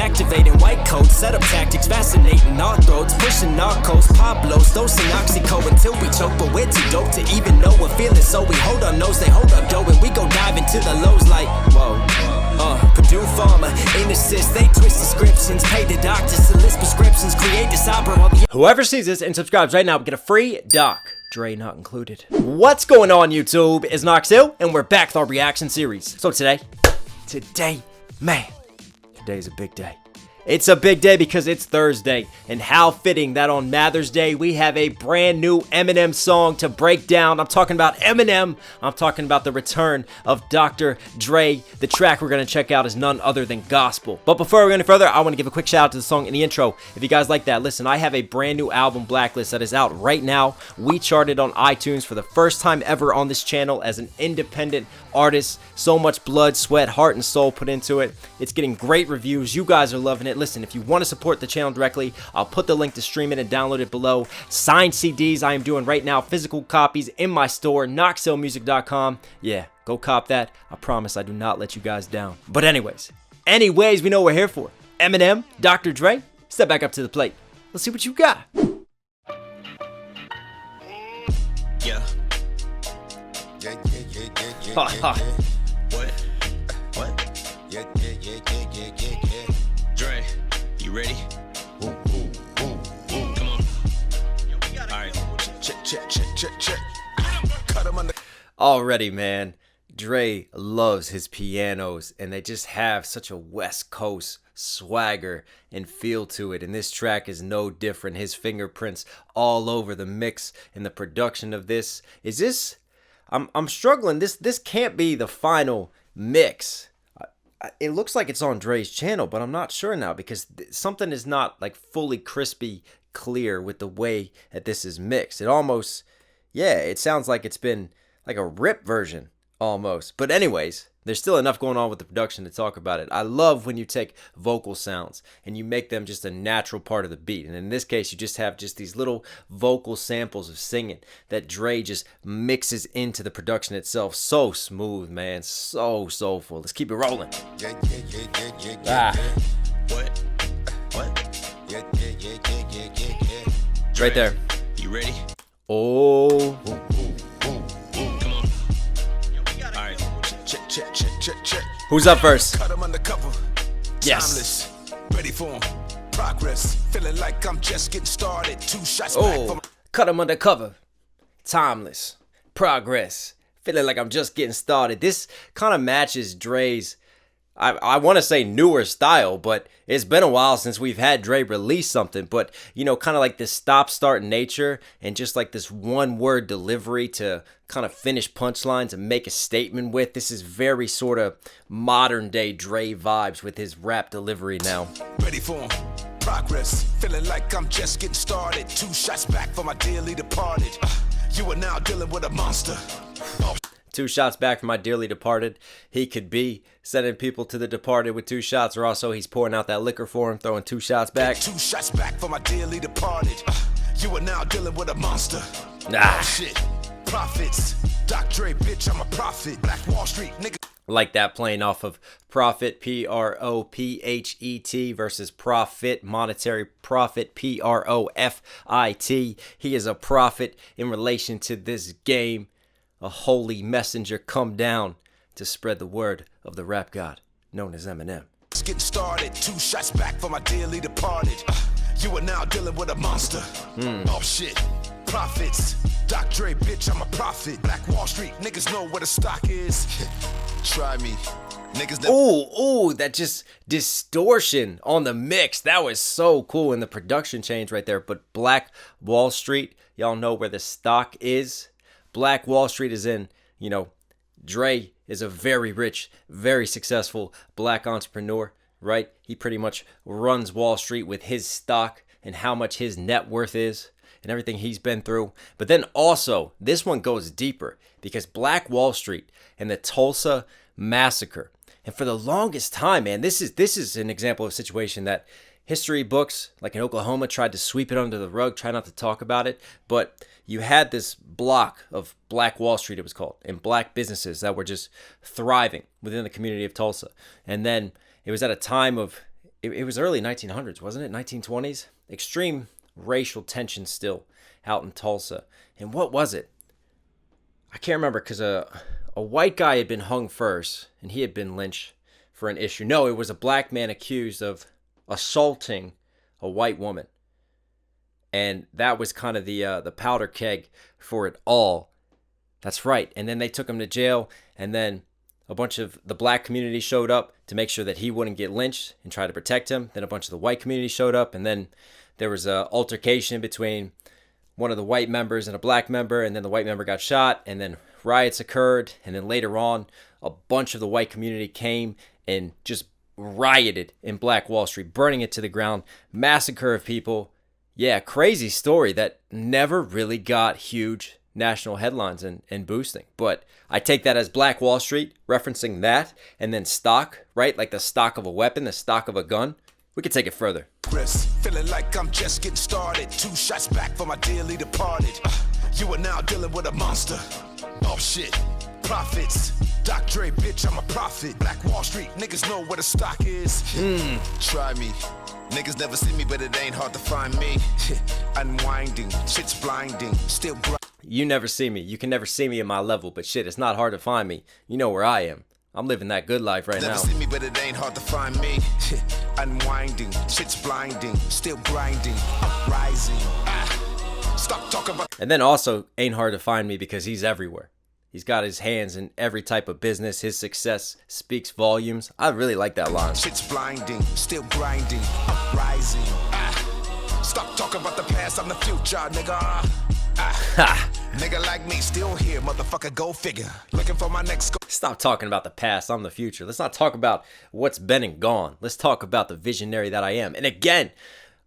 activating white coats, set up tactics, fascinating our throats, pushing narcos, Pablos, dosing oxyco until we choke. But we're too dope to even know we're feeling, so we hold our nose, they hold our dough, and we go dive into the lows like whoa. Purdue Pharma, ain't assist, they twist descriptions, pay the doctors to list prescriptions, create this opera. Whoever sees this and subscribes right now will get a free doc. Dre not included. What's going on, YouTube? It's Knox Hill, and we're back with our reaction series. So today, man, today's a big day. It's a big day because it's Thursday, and how fitting that on Mother's Day we have a brand new Eminem song to break down. I'm talking about Eminem. I'm talking about the return of Dr. Dre. The track we're going to check out is none other than Gospel. But before we go any further, I want to give a quick shout out to the song in the intro. If you guys like that, listen, I have a brand new album, Blacklist, that is out right now. We charted on iTunes for the first time ever on this channel as an independent artist. So much blood, sweat, heart, and soul put into it. It's getting great reviews. You guys are loving it. Listen, if you want to support the channel directly, I'll put the link to stream it and download it below. Signed CDs I am doing right now, physical copies in my store, knoxhilldmv.com. Yeah, go cop that. I promise I do not let you guys down. But anyways, we know what we're here for. Eminem, Dr. Dre, step back up to the plate. Let's see what you got. Yeah. What? Yeah. Dre, you ready? Come on. Alright. Check. Cut him on the. Already, man, Dre loves his pianos, and they just have such a West Coast swagger and feel to it, and this track is no different. His fingerprints all over the mix and the production of this. Is this? I'm struggling. This can't be the final mix. It looks like it's on Dre's channel, but I'm not sure now because something is not like fully crispy clear with the way that this is mixed. It almost, yeah, it sounds like it's been like a rip version almost. But anyways, there's still enough going on with the production to talk about it. I love when you take vocal sounds and you make them just a natural part of the beat. And in this case, you just have just these little vocal samples of singing that Dre just mixes into the production itself. So smooth, man. So soulful. Let's keep it rolling. What? Right there. You ready? Oh. Come on. Alright. Check. Who's up first? Cut him undercover. Yes. Timeless. Ready for him. Progress. Feeling like I'm just getting started. 2 shots back Oh, from. cut him undercover. Timeless. Progress. Feeling like I'm just getting started. This kind of matches Dre's, I want to say newer style, but it's been a while since we've had Dre release something. But, you know, kind of like this stop-start nature and just like this one-word delivery to kind of finish punchlines and make a statement with. This is very sort of modern-day Dre vibes with his rap delivery now. Ready for him. Progress. Feeling like I'm just getting started. 2 shots back from my dearly departed. You are now dealing with a monster. 2 shots back from my dearly departed. He could be sending people to the departed with 2 shots, or also he's pouring out that liquor for him, throwing 2 shots back. 2 shots back from my dearly departed. You are now dealing with a monster. Nah. Shit. Profits. Dr. Dre, bitch, I'm a prophet. Black Wall Street, nigga. Like that playing off of profit, P-R-O-P-H-E-T versus profit, monetary profit, P-R-O-F-I-T. He is a prophet in relation to this game. A holy messenger come down to spread the word of the rap god known as Eminem. Let's get started. 2 shots back from my dearly departed. You are now dealing with a monster. Oh shit. Profits. Dr. Dre, bitch, I'm a prophet. Black Wall Street, niggas know where the stock is. Try me. Niggas never. Ooh, that just distortion on the mix. That was so cool in the production change right there. But Black Wall Street, y'all know where the stock is. Black Wall Street is in, you know, Dre is a very rich, very successful black entrepreneur, right? He pretty much runs Wall Street with his stock and how much his net worth is and everything he's been through. But then also, this one goes deeper because Black Wall Street and the Tulsa Massacre. And for the longest time, man, this is an example of a situation that history books, like in Oklahoma, tried to sweep it under the rug, try not to talk about it. But you had this block of Black Wall Street, it was called, and black businesses that were just thriving within the community of Tulsa. And then it was at a time of it was early 1900s, wasn't it? 1920s? Extreme racial tension still out in Tulsa. And what was it? I can't remember, because a white guy had been hung first, and he had been lynched for an issue. No, it was a black man accused of assaulting a white woman. And that was kind of the powder keg for it all. That's right. And then they took him to jail, and then a bunch of the black community showed up to make sure that he wouldn't get lynched and try to protect him. Then a bunch of the white community showed up, and then there was an altercation between one of the white members and a black member, and then the white member got shot, and then riots occurred, and then later on, a bunch of the white community came and just rioted in Black Wall Street, burning it to the ground, massacre of people. Yeah, crazy story that never really got huge national headlines and boosting. But I take that as Black Wall Street, referencing that, and then stock, right? Like the stock of a weapon, the stock of a gun. We could take it further. Feeling like I'm just getting started. 2 shots back for my dearly departed. You are now dealing with a monster. Oh shit, profits. Dr. bitch, I'm a prophet. Black Wall Street, niggas know where the stock is. Try me. Niggas never see me, but it ain't hard to find me. Unwinding, shit's blinding, still You never see me. You can never see me at my level, but shit, it's not hard to find me. You know where I am. I'm living that good life right now. Never see me, but it ain't hard to find me. Unwinding, shit's blinding, still grinding, uprising. Stop talking about. And then also ain't hard to find me because he's everywhere. He's got his hands in every type of business. His success speaks volumes. I really like that line. Shit's blinding, still grinding, uprising. Stop talking about the past, I'm the future, nigga. Nigga like me still here, motherfucker, go figure. Looking for my next goal. Stop talking about the past, I'm the future. Let's not talk about what's been and gone. Let's talk about the visionary that I am. And again,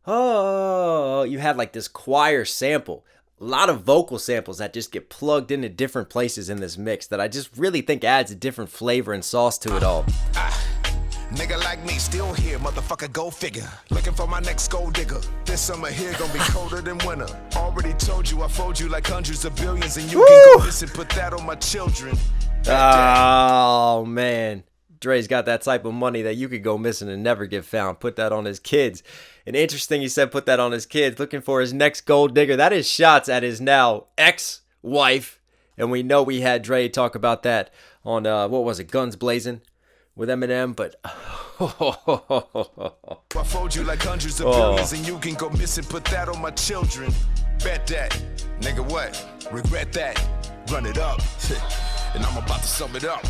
you had like this choir sample. A lot of vocal samples that just get plugged into different places in this mix that I just really think adds a different flavor and sauce to it all. Nigga like me still here, motherfucker, go figure. Looking for my next gold digger. This summer here gonna be colder than winter. Already told you I fold you like hundreds of billions, and you can go listen, put that on my children. Oh man, Dre's got that type of money that you could go missing and never get found. Put that on his kids. And interesting, he said put that on his kids, looking for his next gold digger. That is shots at his now ex-wife. And we know we had Dre talk about that on, what was it, Guns Blazing with Eminem, but I fold you like hundreds of billions, and you can go missing, put that on my children. Bet that, nigga, what? Regret that, run it up, and I'm about to sum it up.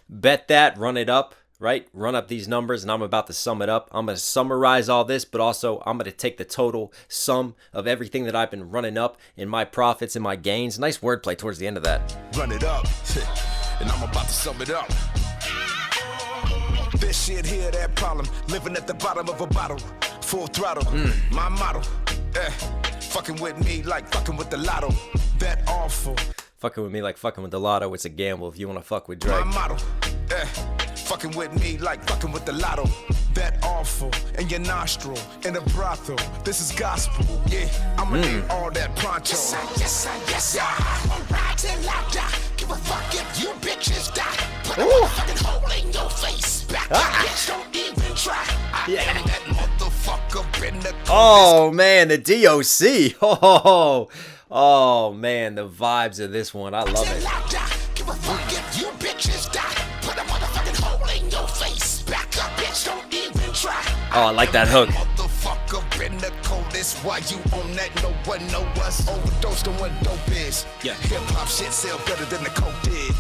Bet that, run it up, right? Run up these numbers, and I'm about to sum it up. I'm going to summarize all this, but also I'm going to take the total sum of everything that I've been running up in my profits and my gains. Nice wordplay towards the end of that. Run it up, and I'm about to sum it up. This shit here, that problem, living at the bottom of a bottle, full throttle, my motto, fucking with me like fucking with the lotto, that awful. Fucking with me like fucking with the lotto, it's a gamble if you want to fuck with Drake. My motto, fucking with me like fucking with the lotto, that awful, in your nostril, in a brothel, this is gospel, yeah, I'ma need all that pronto. Yes, I'ma ride till I die, give a fuck if you bitches die, put a motherfucking hole in your face, back bitch, don't even try, I am that motherfucker in the Oh man, the D.O.C. Oh man, the vibes of this one, I love it. Give a fuck if you bitches die, put a motherfucking hole in your face, back up bitch, don't even try. Oh, I like that hook. Motherfucker in the coldest, why you on that? No one know us, overdosed on what dope is. Yeah. Hip hop shit sell better than the coke did.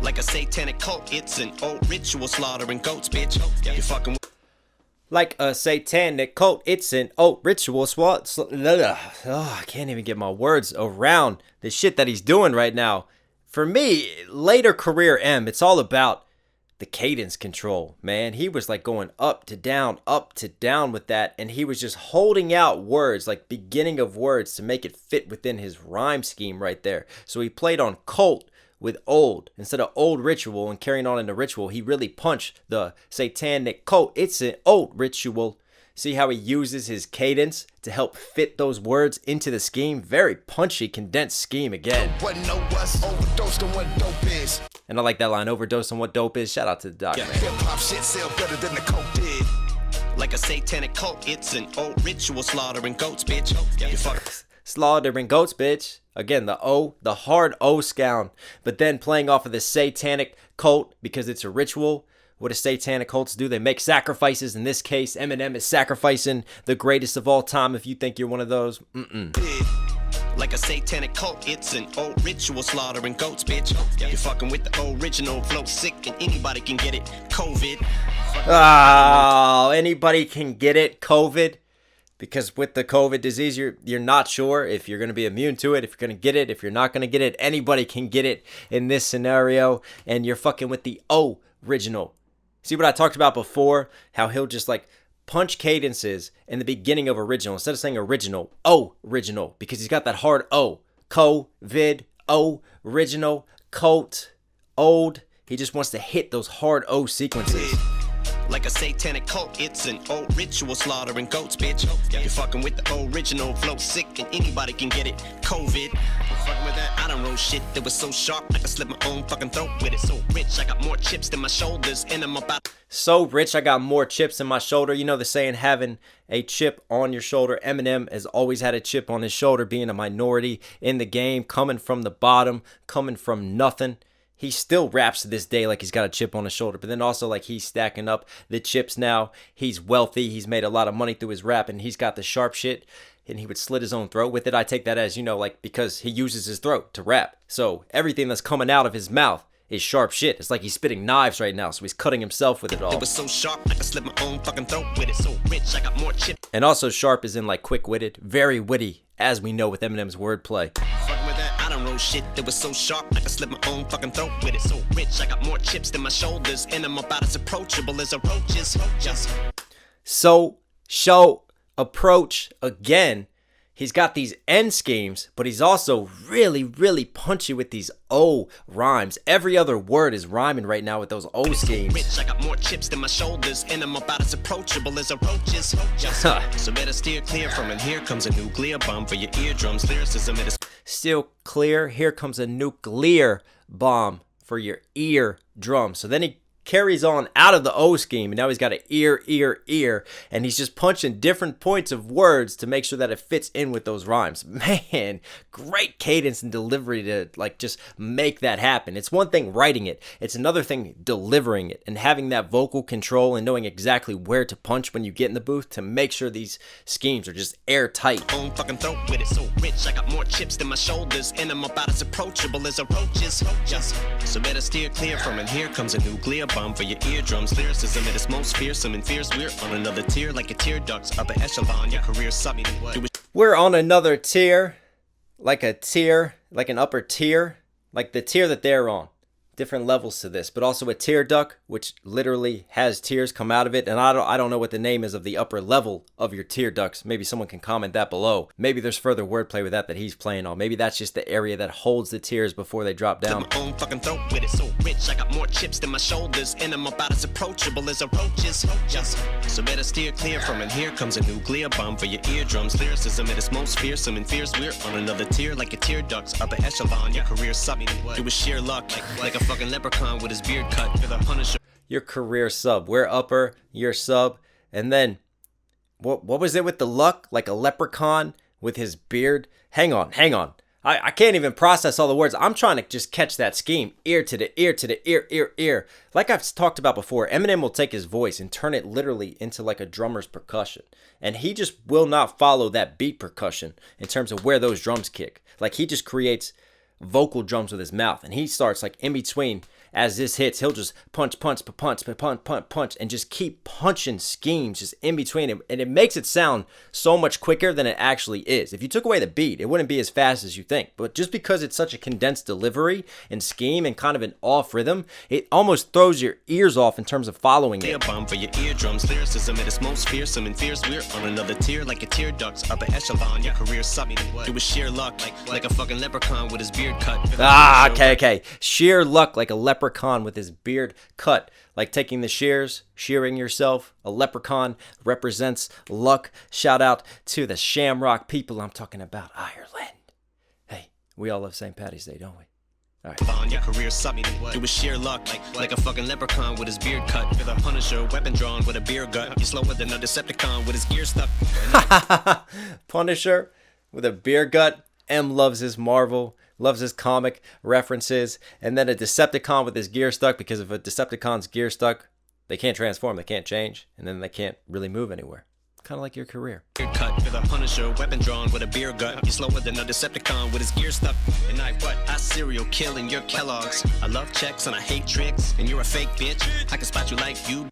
Like a satanic cult, it's an old ritual slaughtering goats, bitch. You fucking with Like a satanic cult, it's an old ritual I can't even get my words around the shit that he's doing right now. For me, later career M, it's all about the cadence control, man. He was like going up to down with that, and he was just holding out words, like beginning of words, to make it fit within his rhyme scheme right there. So he played on cult with old instead of old ritual, and carrying on into ritual, he really punched the satanic cult. It's an old ritual. See how he uses his cadence to help fit those words into the scheme? Very punchy, condensed scheme again. What know us, overdosed on what dope is. And I like that line, overdose on what dope is. Shout out to the doc, man. Hip-hop shit sell better than the coke did. Like a satanic cult, it's an old ritual slaughtering goats, bitch. You fuck. Slaughtering goats, bitch. Again, the O, the hard O sound. But then playing off of the satanic cult because it's a ritual. What do satanic cults do? They make sacrifices. In this case, Eminem is sacrificing the greatest of all time. If you think you're one of those, Like a satanic cult, it's an old ritual slaughtering goats, bitch. You're fucking with the original flow, sick, and anybody can get it. COVID. Oh, anybody can get it, COVID. Because with the COVID disease, you're not sure if you're going to be immune to it, if you're going to get it, if you're not going to get it. Anybody can get it in this scenario. And you're fucking with the original. See what I talked about before? How he'll just like punch cadences in the beginning of original. Instead of saying original, original. Because he's got that hard O. COVID, original, cult, old. He just wants to hit those hard O sequences. Like a satanic cult, it's an old ritual slaughtering goats, bitch. You're fucking with the original flow, sick, and anybody can get it. COVID. Fucking with that, I don't roll shit that was so sharp I could slit my own fucking throat with it. So rich, I got more chips than my shoulders, and I'm about. So rich, I got more chips in my shoulder. You know the saying, having a chip on your shoulder. Eminem has always had a chip on his shoulder, being a minority in the game, coming from the bottom, coming from nothing. He still raps to this day like he's got a chip on his shoulder, but then also like he's stacking up the chips now. He's wealthy. He's made a lot of money through his rap, and he's got the sharp shit, and he would slit his own throat with it. I take that as, you know, like because he uses his throat to rap. So everything that's coming out of his mouth is sharp shit. It's like he's spitting knives right now, so he's cutting himself with it all. It was so sharp I could slit my own fucking throat with it. So rich, I got more chips. And also sharp is in like quick-witted, very witty, as we know with Eminem's wordplay. Fucking with that, I don't roll shit that was so sharp I could slit my own fucking throat with it. So rich, I got more chips than my shoulders, and I'm about as approachable as a roach is. So, show, approach, again, he's got these end schemes, but he's also really, really punchy with these O rhymes. Every other word is rhyming right now with those O schemes. Rich, I got more chips than my shoulders, and I'm about as approachable as a roach is. So better steer clear from it. Here comes a nuclear bomb for your eardrums. Lyricism, it is Still clear, here comes a nuclear bomb for your eardrum. So then he carries on out of the O scheme, and now he's got an ear, and he's just punching different points of words to make sure that it fits in with those rhymes. Man, great cadence and delivery to like just make that happen. It's one thing writing it, it's another thing delivering it and having that vocal control and knowing exactly where to punch when you get in the booth to make sure these schemes are just airtight. own fucking throat with it. So rich, I got more chips than my shoulders, and I'm about as approachable as a roach is. So better steer clear from it. Here comes a nuclear bomb for your eardrums. Lyricism at its most fearsome and fierce. We're on another tier like a tear ducts. Upper echelon, your career summit. We're on another tier, like an upper tier, like the tier that they're on. Different levels to this, but also a tear duct, which literally has tears come out of it. And I don't know what the name is of the upper level of your tear ducts. Maybe someone can comment that below. Maybe there's further wordplay with that he's playing on. Maybe that's just the area that holds the tears before they drop down. My own fucking throat with it. So rich, I got more chips than my shoulders, and I'm about as approachable as a roach is. So better steer clear from it. Here comes a nuclear bomb for your eardrums. Lyricism at its most fearsome and fierce. We're on another tier like a tear ducts. Upper echelon, your career summit. It was sheer luck, like a fucking leprechaun with his beard cut for the Punisher. Your career sub. We're upper, your sub. And then, what was it with the luck? Like a leprechaun with his beard? Hang on. I can't even process all the words. I'm trying to just catch that scheme. Ear to the ear to the ear. Like I've talked about before, Eminem will take his voice and turn it literally into like a drummer's percussion. And he just will not follow that beat percussion in terms of where those drums kick. Like he just creates vocal drums with his mouth, and he starts like in between. As this hits, he'll just punch, and just keep punching schemes just in between him. And it makes it sound so much quicker than it actually is. If you took away the beat, it wouldn't be as fast as you think. But just because it's such a condensed delivery and scheme and kind of an off rhythm, it almost throws your ears off in terms of following it. Bomb for your eardrums. Lyricism at its most fearsome and fierce. We're on another tier like a tear ducts. Upper echelon, your career summit. It was sheer luck, like a fucking leprechaun with his beard cut. Okay. Sheer luck like a leprechaun with his beard cut, like taking the shears, shearing yourself. A leprechaun represents luck. Shout out to the Shamrock people. I'm talking about Ireland. Hey, we all love St. Paddy's Day, don't we? On your career sucked. It was sheer luck, like a fucking leprechaun with his beard cut. With a Punisher, weapon drawn with a beer gut. He's slower than a Decepticon with his gear stuck. Punisher with a beer gut. M loves his Marvel, loves his comic references, and then a Decepticon with his gear stuck, because if a Decepticon's gear stuck, they can't transform, they can't change, and then they can't really move anywhere. Kind of like your career. Cut with a Punisher, weapon drawn with a beer gut. He's slower than a Decepticon with his gear stuck. And I serial kill in your Kellogg's. I love checks and I hate tricks. And you're a fake bitch. I can spot you like you.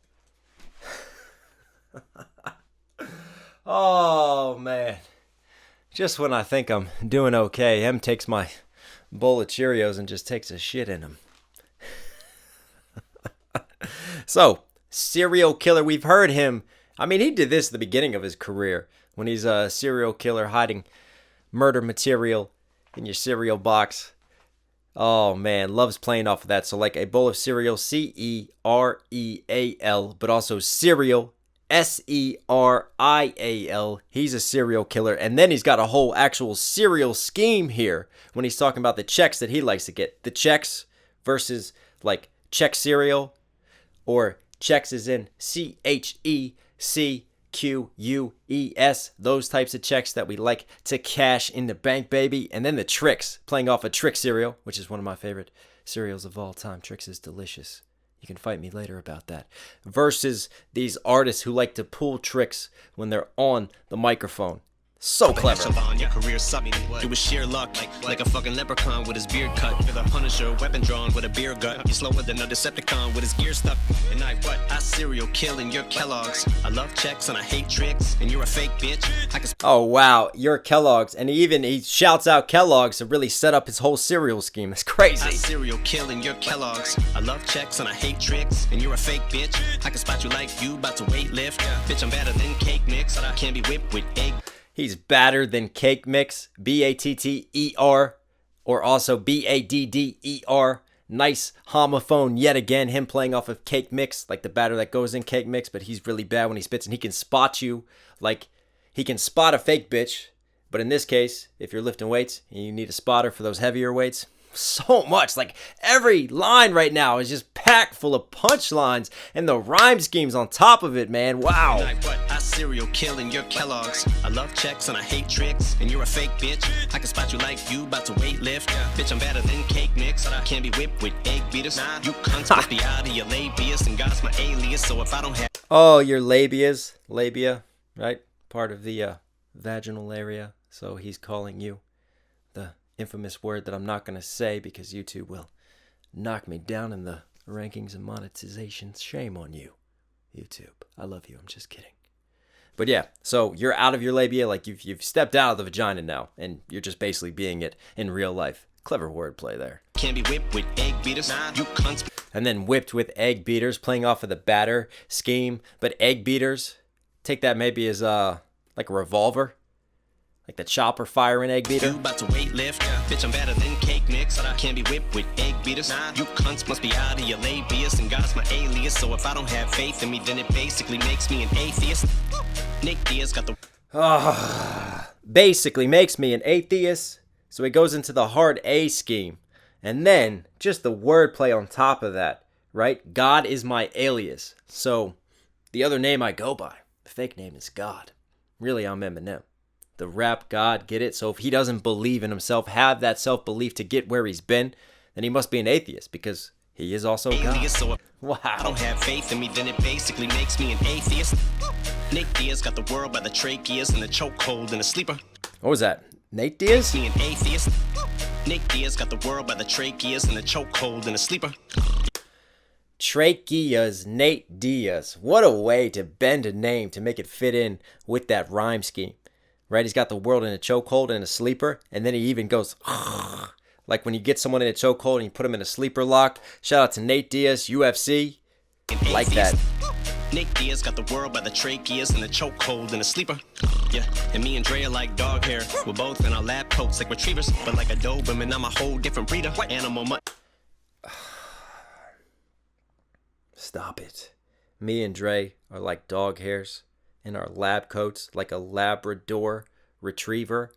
Oh, man. Just when I think I'm doing okay, M takes my bowl of Cheerios and just takes a shit in them. So, serial killer, we've heard him. I mean, he did this at the beginning of his career, when he's a serial killer hiding murder material in your cereal box. Oh, man, loves playing off of that. So, like a bowl of cereal, Cereal, but also cereal, Serial. He's a serial killer. And then he's got a whole actual serial scheme here when he's talking about the checks that he likes to get. The checks versus, like, check cereal, or checks as in CHECQUES, those types of checks that we like to cash in the bank, baby. And then the Trix, playing off a Trix cereal, which is one of my favorite cereals of all time. Trix is delicious. You can fight me later about that. Versus these artists who like to pull tricks when they're on the microphone. So clever. Your career sucked. It was sheer luck, like a fucking leprechaun with his beard cut. With a Punisher, weapon drawn with a beer gut. He's slower than a Decepticon with his gear stuck. And I serial kill in your Kellogg's. I love checks and I hate tricks. And you're a fake bitch. Oh wow, you're Kellogg's, and he shouts out Kellogg's to really set up his whole cereal scheme. It's crazy. I serial kill in your Kellogg's. I love checks and I hate tricks. And you're a fake bitch. I can spot you like you about to weight lift. Bitch, I'm better than cake mix. I can't be whipped with egg. He's badder than cake mix, BATTER, or also BADDER. Nice homophone yet again. Him playing off of cake mix, like the batter that goes in cake mix, but he's really bad when he spits, and he can spot you. Like, he can spot a fake bitch, but in this case, if you're lifting weights and you need a spotter for those heavier weights, so much. Like, every line right now is just packed full of punchlines, and the rhyme schemes on top of it, man. Wow. I serial kill in your Kellogg's. I love checks and I hate tricks. And you're a fake bitch. I can spot you like you about to weight lift. Bitch, I'm better than cake mix. I can't be whipped with egg beaters. You cunts must be out of your labias, and God's my alias. So if I don't have your labias, labia, right? Part of the vaginal area. So he's calling you the infamous word that I'm not going to say because YouTube will knock me down in the rankings and monetization. Shame on you, YouTube. I love you. I'm just kidding. But yeah, so you're out of your labia, like you've stepped out of the vagina now, and you're just basically being it in real life. Clever wordplay there. Can't be whipped with egg beaters. You cunts. And then whipped with egg beaters, playing off of the batter scheme. But egg beaters, take that maybe as like a revolver. Like the chopper firing egg beater. You about to weight lift. Bitch, I'm better than cake mix. I can't be whipped with egg beaters. You cunts must be out of your labias, and God's my alias. So if I don't have faith in me, then it basically makes me an atheist. Nick Diaz got the basically makes me an atheist. So he goes into the hard A scheme. And then just the wordplay on top of that, right? God is my alias. So the other name I go by, the fake name is God. Really, I'm Eminem. The rap God, get it? So if he doesn't believe in himself, have that self-belief to get where he's been, then he must be an atheist, because he is also God. So Wow. I don't have faith in me, then it basically makes me an atheist. Nick Diaz got the world by the tracheas and the chokehold and the sleeper. What was that? Nate Diaz? Me an atheist. Nick Diaz got the world by the tracheas and the chokehold and the sleeper. Tracheas, Nate Diaz. What a way to bend a name to make it fit in with that rhyme scheme. Right? He's got the world in a chokehold and a sleeper, and then he even goes like when you get someone in a chokehold and you put him in a sleeper lock. Shout out to Nate Diaz, UFC. Like that. Nick Diaz got the world by the tracheas and the chokehold and the sleeper. Yeah, and me and Dre are like dog hair. We're both in our lab coats like retrievers, but like a Doberman, I'm a whole different breeder. Animal Stop it. Me and Dre are like dog hairs in our lab coats, like a Labrador retriever.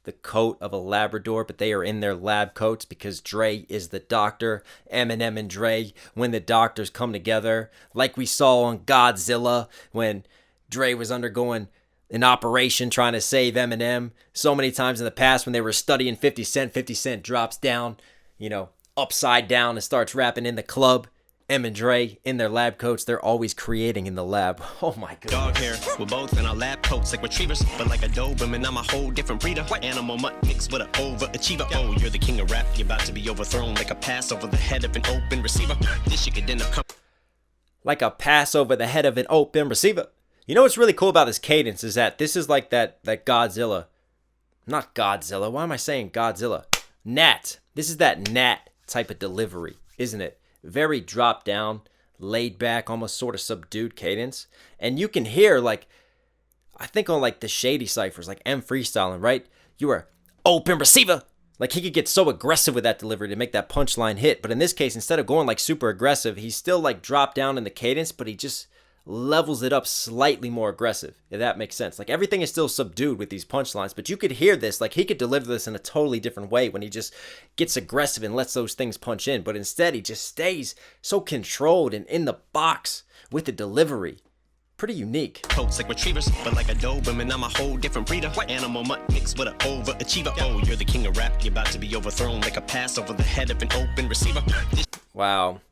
the coat of a Labrador, but they are in their lab coats because Dre is the doctor. Eminem and Dre, when the doctors come together, like we saw on Godzilla when Dre was undergoing an operation trying to save Eminem. So many times in the past when they were studying 50 Cent, 50 Cent drops down, upside down and starts rapping in the club. Em and Dre, in their lab coats, they're always creating in the lab. Oh my god. Dog hair, we're both in our lab coats like retrievers, but like a Doberman, I'm a whole different breeder. Animal mutt mixed with an overachiever. Oh, you're the king of rap, you're about to be overthrown like a pass over the head of an open receiver. This shit could end up coming like a pass over the head of an open receiver. You know what's really cool about this cadence is that this is like that Godzilla. Not Godzilla, why am I saying Godzilla? Nat. This is that Nat type of delivery, isn't it? Very dropped down, laid back, almost sort of subdued cadence. And you can hear, like, I think on like the shady ciphers, like M freestyling, right? You are open receiver. Like he could get so aggressive with that delivery to make that punchline hit. But in this case, instead of going like super aggressive, he's still like dropped down in the cadence, but he just levels it up slightly more aggressive, if that makes sense. Like everything is still subdued with these punchlines, but you could hear this, like he could deliver this in a totally different way when he just gets aggressive and lets those things punch in, but instead he just stays so controlled and in the box with the delivery. Pretty unique. coats like retrievers, but like a Doberman, I'm a whole different breeder. Animal mutt mixed with an overachiever. Oh, you're the king of rap, you're about to be overthrown like a pass over the head of an open receiver. Wow.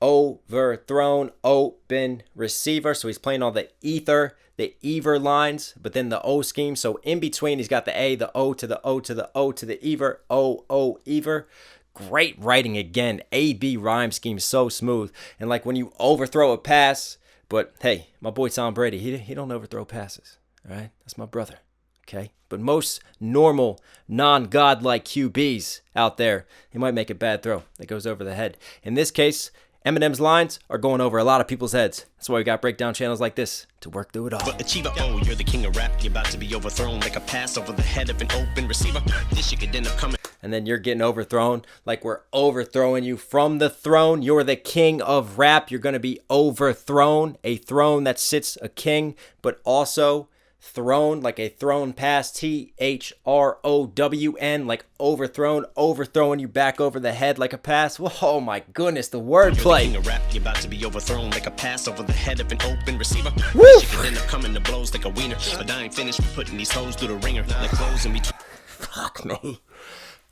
Overthrown, open receiver. So he's playing all the ether lines, but then the O scheme. So in between, he's got the A, the O to the O to the O to the Ever, O, Ever. Great writing again. A-B rhyme scheme, so smooth. And like when you overthrow a pass, but hey, my boy Tom Brady, he don't overthrow passes, all right? That's my brother, okay? But most normal, non-godlike QBs out there, he might make a bad throw that goes over the head. In this case, Eminem's lines are going over a lot of people's heads. That's why we got breakdown channels like this to work through it all. But achiever, oh, you're the king of rap. You're about to be overthrown like a pass over the head of an open receiver. This shit could end up coming. And then you're getting overthrown like we're overthrowing you from the throne. You're the king of rap. You're going to be overthrown. A throne that sits a king, but also thrown like a thrown pass, THROWN, like overthrown, overthrowing you back over the head like a pass. Oh my goodness, the wordplay. King of rap, you're about to be overthrown like a pass over the head of an open receiver. Woo! She could end up coming to blows like a wiener, but I ain't finished putting these hoes through the ringer. Like clothes in between. Fuck me.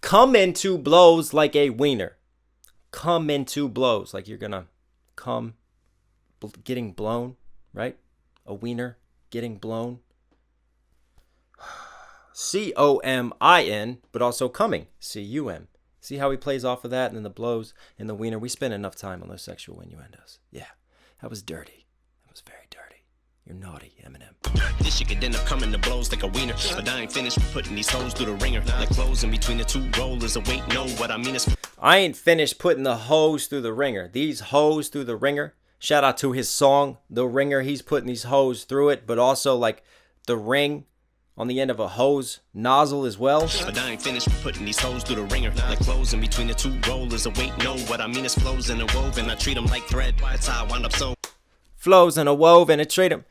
Come into blows like a wiener. Come into blows like you're gonna come getting blown, right? A wiener getting blown. COMIN, but also coming, CUM. See how he plays off of that, and then the blows and the wiener. We spend enough time on those sexual innuendos. Yeah, that was dirty. That was very dirty. You're naughty, Eminem. This shit could end up coming to blows like a wiener, but I ain't finished putting these hoes through the ringer. Like clothes in between the two rollers of weight. No, what I mean is I ain't finished putting the hoes through the ringer. These hoes through the ringer. Shout out to his song, The Ringer. He's putting these hoes through it, but also like the ring on the end of a hose nozzle as well. But I ain't finished putting these hoes through the ringer. Like clothes in between the two rollers of weight. No, what I mean is flows in a woven. I treat them like thread. That's how I wind up so. Flows in a woven and treat them.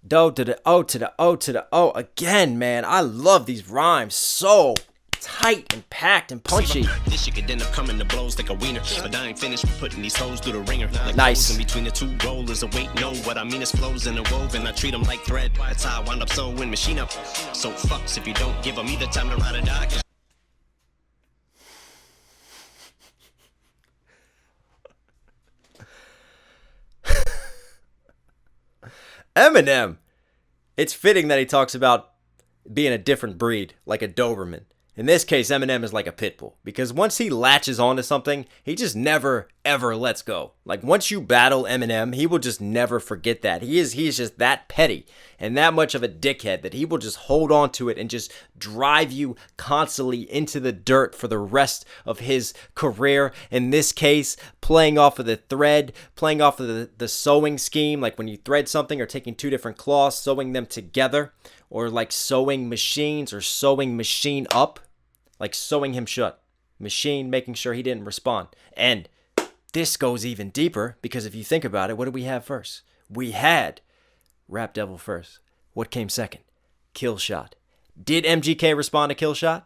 Do to the O to the O to the O. Again, man, I love these rhymes. So tight and packed and punchy. This shit could end up coming to blows like a wiener, but I ain't finished putting these hoes through the ringer. Like nice. In between the two rollers of weight. No, what I mean is flows in a woven. I treat them like thread. That's how I wind up sewing machine up. So fucks if you don't give them either time to ride or die. Eminem. It's fitting that he talks about being a different breed, like a Doberman. In this case, Eminem is like a pit bull, because once he latches onto something, he just never, ever lets go. Like once you battle Eminem, he will just never forget that. He is just that petty and that much of a dickhead that he will just hold on to it and just drive you constantly into the dirt for the rest of his career. In this case, playing off of the thread, playing off of the sewing scheme, like when you thread something or taking two different cloths, sewing them together, or like sewing machines or sewing machine up. Like sewing him shut. Machine making sure he didn't respond. And this goes even deeper because if you think about it, what did we have first? We had Rap Devil first. What came second? Kill Shot. Did MGK respond to Killshot?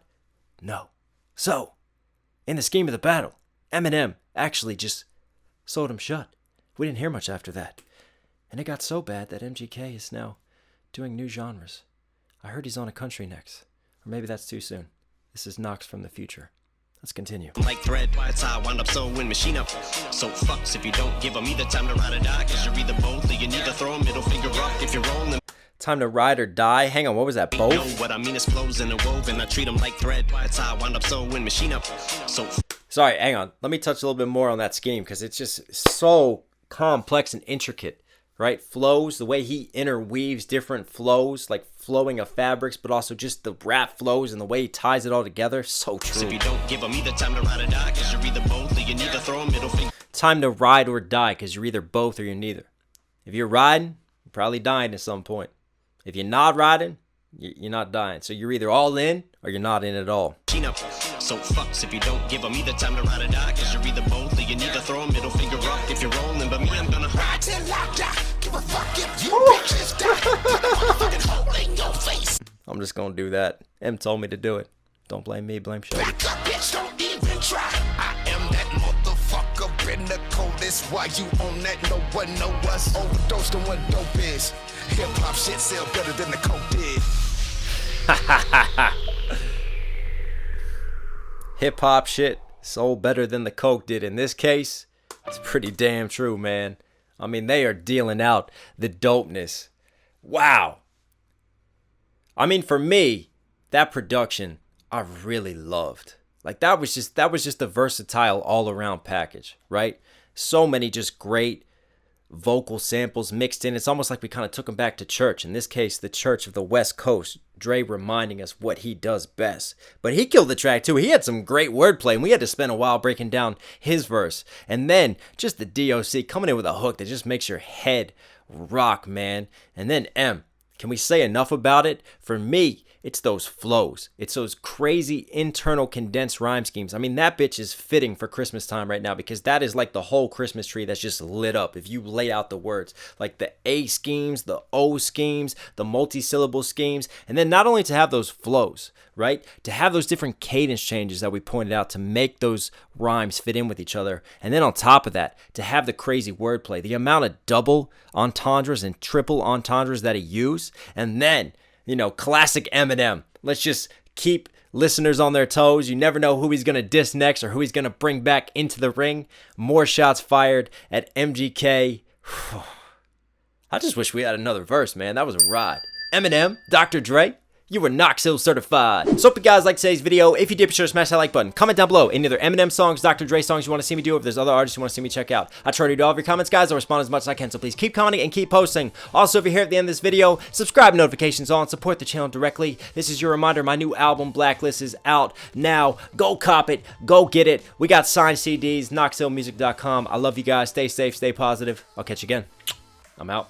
No. So, in the scheme of the battle, Eminem actually just sewed him shut. We didn't hear much after that. And it got so bad that MGK is now doing new genres. I heard he's on a country next. Or maybe that's too soon. This is Knox from the future. Let's continue. Like thread, that's how I wound up sewing machine up. So fucks if you don't give them either time to ride or die. Cause you're either both or you need to throw a middle finger up if you're rolling. Time to ride or die? Hang on, what was that, both? Know what I mean is flows in a woven. I treat them like thread, that's how I wound up sewing machine up. So sorry, hang on. Let me touch a little bit more on that scheme because it's just so complex and intricate, right? Flows, the way he interweaves different flows, like flowing of fabrics, but also just the rap flows and the way he ties it all together. So true. if you don't give them either time to ride or die, cause you're either both or you need to throw a middle finger. Time to ride or die because you're either both or you're neither. If you're riding, you're probably dying at some point. If you're not riding, you're not dying. So you're either all in or you're not in at all. So fucks if you don't give them either time to ride or die, cause you're either both or you need to throw a middle finger up if you're rolling. But me, I'm gonna ride till I die. Give a fuck if you bitches die. Put a hole in your face. I'm just gonna do that. M told me to do it. Don't blame me, blame Shelby. Back up, bitch, don't even try. I am that motherfucker, been the coldest. Why you on that? No one know us. Overdosed on what dope is. Hip hop shit sell better than the coke did. Hip hop shit sold better than the coke did. In this case, it's pretty damn true, man. I mean, they are dealing out the dopeness. Wow. I mean, for me, that production I really loved. Like that was just a versatile all around package, right? So many just great vocal samples mixed in. It's almost like we kind of took them back to church. In this case, the church of the West Coast. Dre reminding us what he does best. But he killed the track too. He had some great wordplay, and we had to spend a while breaking down his verse. And then just the D.O.C. coming in with a hook that just makes your head rock, man. And then M. Can we say enough about it? For me, it's those flows. It's those crazy internal condensed rhyme schemes. I mean, that bitch is fitting for Christmas time right now because that is like the whole Christmas tree that's just lit up if you lay out the words. Like the A schemes, the O schemes, the multi-syllable schemes. And then not only to have those flows, right? To have those different cadence changes that we pointed out to make those rhymes fit in with each other. And then on top of that, to have the crazy wordplay, the amount of double entendres and triple entendres that he used. And then, you know, classic Eminem. Let's just keep listeners on their toes. You never know who he's going to diss next or who he's going to bring back into the ring. More shots fired at MGK. I just wish we had another verse, man. That was a ride. Eminem, Dr. Dre, you were Knox Hill certified. So hope you guys liked today's video. If you did, be sure to smash that like button. Comment down below any other Eminem songs, Dr. Dre songs you want to see me do. If there's other artists you want to see me check out. I try to read all of your comments, guys. I'll respond as much as I can. So please keep commenting and keep posting. Also, if you're here at the end of this video, subscribe, notifications on, support the channel directly. This is your reminder. My new album, Blacklist, is out now. Go cop it. Go get it. We got signed CDs, knoxhilldmv.com. I love you guys. Stay safe. Stay positive. I'll catch you again. I'm out.